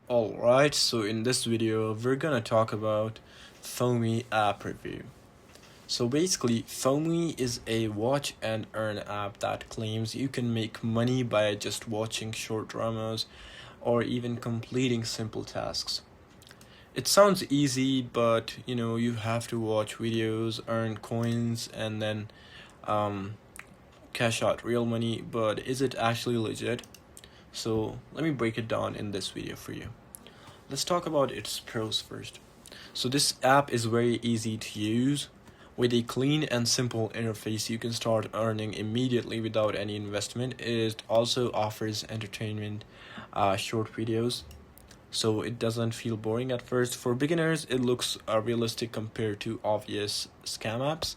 Alright, so in this video we're gonna talk about Fomi app review. So basically, Fomi is a watch and earn app that claims you can make money by just watching short dramas or even completing simple tasks. It sounds easy, but you have to watch videos, earn coins, and then cash out real money. But is it actually legit? So let me break it down in this video for you. Let's talk about its pros first. So this app is very easy to use. With a clean and simple interface, you can start earning immediately without any investment. It also offers entertainment, short videos, so it doesn't feel boring at first. For beginners, it looks realistic compared to obvious scam apps.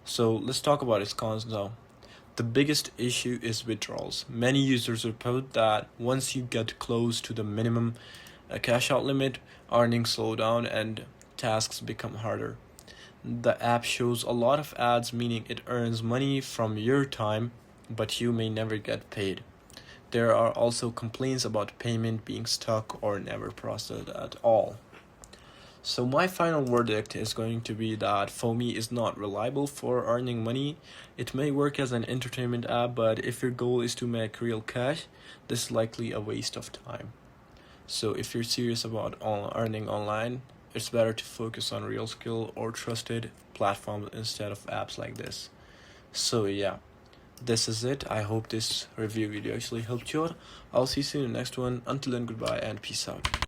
So let's talk about its cons now. The biggest issue is withdrawals. Many users report that once you get close to the minimum cash out limit, earnings slow down and tasks become harder. The app shows a lot of ads, meaning it earns money from your time, but you may never get paid. There are also complaints about payment being stuck or never processed at all. So my final verdict is going to be that Fomi is not reliable for earning money. It may work as an entertainment app, but if your goal is to make real cash, this is likely a waste of time. So if you're serious about earning online, it's better to focus on real skill or trusted platforms instead of apps like this. So yeah, this is it. I hope this review video actually helped you out. I'll see you soon in the next one. Until then, goodbye and peace out.